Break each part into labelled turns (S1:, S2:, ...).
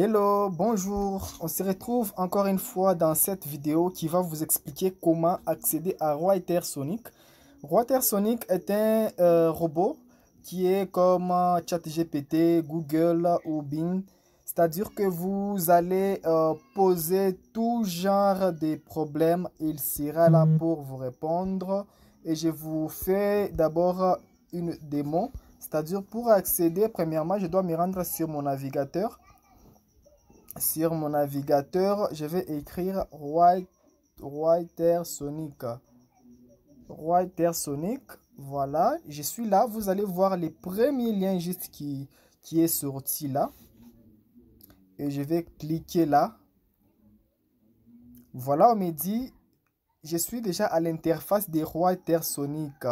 S1: Hello, bonjour. On se retrouve encore une fois dans cette vidéo qui va vous expliquer comment accéder à Writer-Sonic. Writer-Sonic est un robot qui est comme ChatGPT, Google ou Bing. C'est-à-dire que vous allez poser tout genre de problèmes. Il sera là pour vous répondre. Et je vous fais d'abord une démo. C'est-à-dire pour accéder, premièrement, je dois me rendre sur mon navigateur. Sur mon navigateur, je vais écrire Writer-Sonic. Writer-Sonic, voilà, je suis là. Vous allez voir les premiers liens juste qui est sorti là. Et je vais cliquer là. Voilà, on me dit, je suis déjà à l'interface de Writer-Sonic.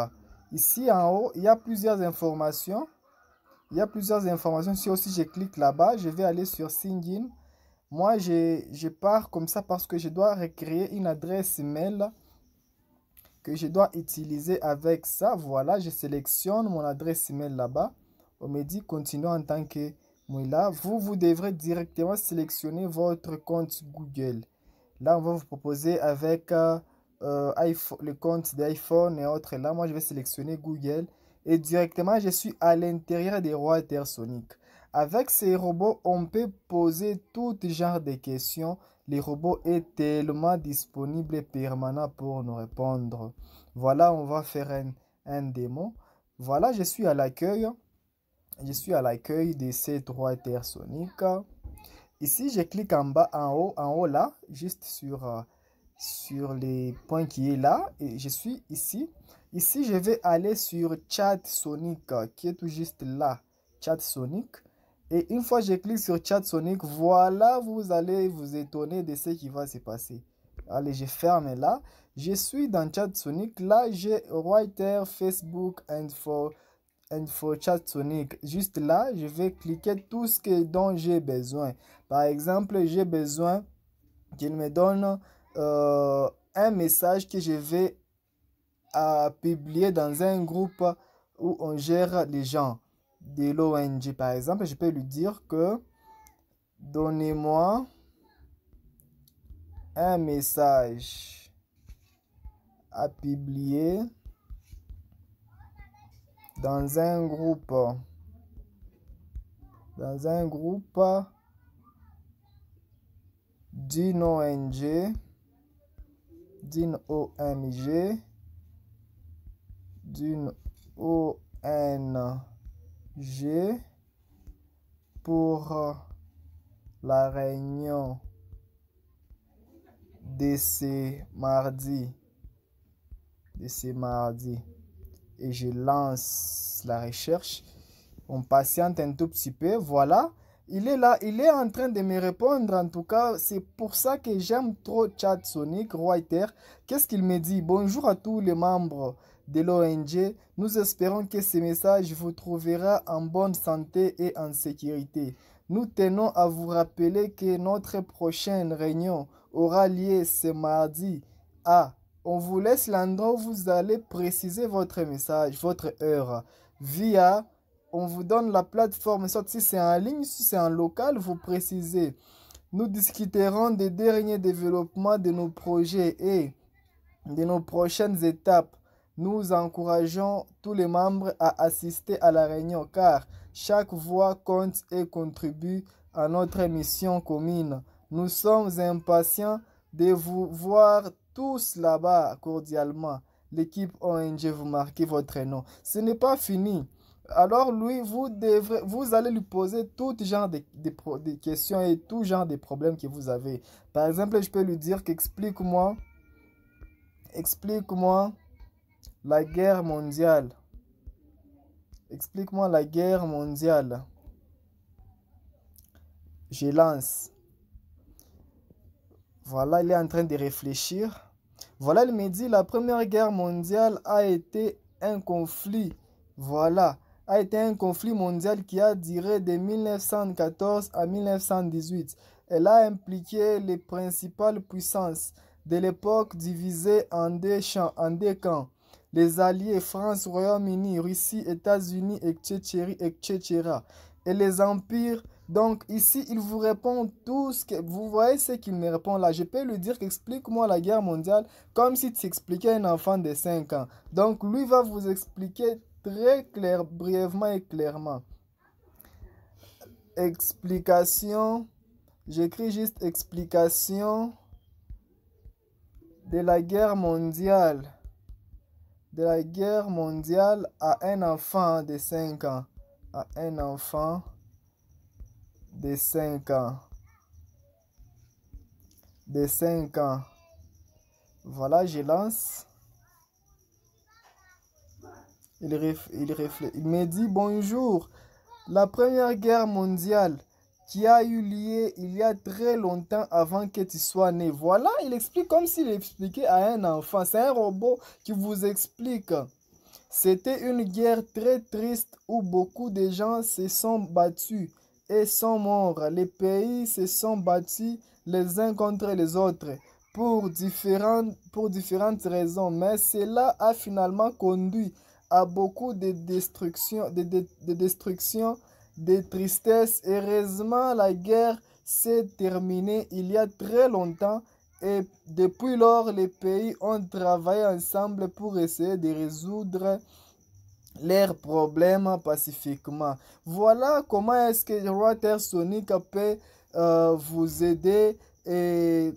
S1: Ici en haut, il y a plusieurs informations. Si aussi je clique là-bas, je vais aller sur Sign In. Moi, je pars comme ça parce que je dois recréer une adresse email que je dois utiliser avec ça. Voilà, je sélectionne mon adresse email là-bas. On me dit continue en tant que moi. Vous devrez directement sélectionner votre compte Google. Là, on va vous proposer avec le compte d'iPhone et autres. Là, moi, je vais sélectionner Google. Et directement, je suis à l'intérieur des Writer-Sonic. Avec ces robots, on peut poser tout genre de questions. Les robots est tellement disponible et permanent pour nous répondre. Voilà, on va faire un démo. Voilà, je suis à l'accueil. Je suis à l'accueil de ces Writer-Sonic. Ici, je clique en bas, en haut là, juste sur les points qui est là. Et je suis ici. Ici, je vais aller sur Chat Sonic, qui est tout juste là. Chat Sonic. Et une fois que je clique sur Chat Sonic, voilà, vous allez vous étonner de ce qui va se passer. Allez, je ferme là. Je suis dans Chat Sonic. Là, j'ai Writer, Facebook, Info Chat Sonic. Juste là, je vais cliquer tout ce dont j'ai besoin. Par exemple, j'ai besoin qu'il me donne un message que je vais publier dans un groupe où on gère les gens de l'ONG. Par exemple, je peux lui dire que donnez-moi un message à publier dans un groupe d'une ONG pour la réunion de ce mardi. Et je lance la recherche. On patiente un tout petit peu. Voilà. Il est là. Il est en train de me répondre. En tout cas, c'est pour ça que j'aime trop Chat Sonic, Writer. Qu'est-ce qu'il me dit? Bonjour à tous les membres de l'ONG. Nous espérons que ce message vous trouvera en bonne santé et en sécurité. Nous tenons à vous rappeler que notre prochaine réunion aura lieu ce mardi à... On vous laisse l'endroit où vous allez préciser votre message, votre heure. On vous donne la plateforme, soit si c'est en ligne, si c'est en local, vous précisez. Nous discuterons des derniers développements de nos projets et de nos prochaines étapes. Nous encourageons tous les membres à assister à la réunion car chaque voix compte et contribue à notre mission commune. Nous sommes impatients de vous voir tous là-bas cordialement. L'équipe ONG, vous marquez votre nom. Ce n'est pas fini. Alors lui, vous allez lui poser tout genre de questions et tout genre de problèmes que vous avez. Par exemple, je peux lui dire qu'explique-moi la guerre mondiale. Explique-moi la guerre mondiale. Je lance. Voilà, il est en train de réfléchir. Voilà, il me dit la Première Guerre mondiale a été un conflit. Voilà, a été un conflit mondial qui a duré de 1914 à 1918. Elle a impliqué les principales puissances de l'époque divisées en deux camps. Les alliés France, Royaume-Uni, Russie, États-Unis, etc. Et les empires Donc ici, il vous répond tout ce que... Vous voyez ce qu'il me répond là. Je peux lui dire qu'explique-moi la guerre mondiale comme si tu expliquais à un enfant de 5 ans. Donc lui va vous expliquer très clair, brièvement et clairement. Explication. J'écris juste explication de la guerre mondiale. De la guerre mondiale à un enfant de 5 ans. À un enfant de 5 ans. De 5 ans. Voilà, je lance. Il me dit bonjour. La première guerre mondiale qui a eu lieu il y a très longtemps avant que tu sois né. Voilà, il explique comme s'il expliquait à un enfant. C'est un robot qui vous explique. C'était une guerre très triste où beaucoup de gens se sont battus et sont morts. Les pays se sont battus les uns contre les autres pour différentes raisons. Mais cela a finalement conduit à beaucoup de destruction, de tristesse. Heureusement, la guerre s'est terminée il y a très longtemps et depuis lors, les pays ont travaillé ensemble pour essayer de résoudre leurs problèmes pacifiquement. Voilà comment est-ce que Roi Sonic peut vous aider et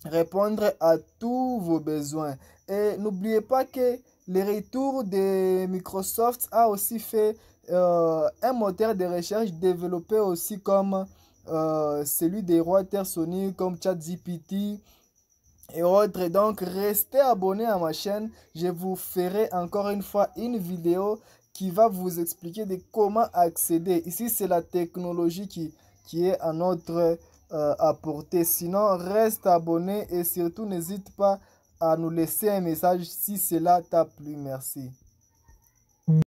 S1: répondre à tous vos besoins. Et n'oubliez pas que le retour de Microsoft a aussi fait un moteur de recherche développé aussi comme celui des Roi Sonic, comme ChatGPT et autres. Donc, restez abonnés à ma chaîne. Je vous ferai encore une fois une vidéo qui va vous expliquer de comment accéder. Ici, c'est la technologie qui est à notre à portée. Sinon, reste abonné et surtout n'hésite pas à nous laisser un message si cela t'a plu. Merci.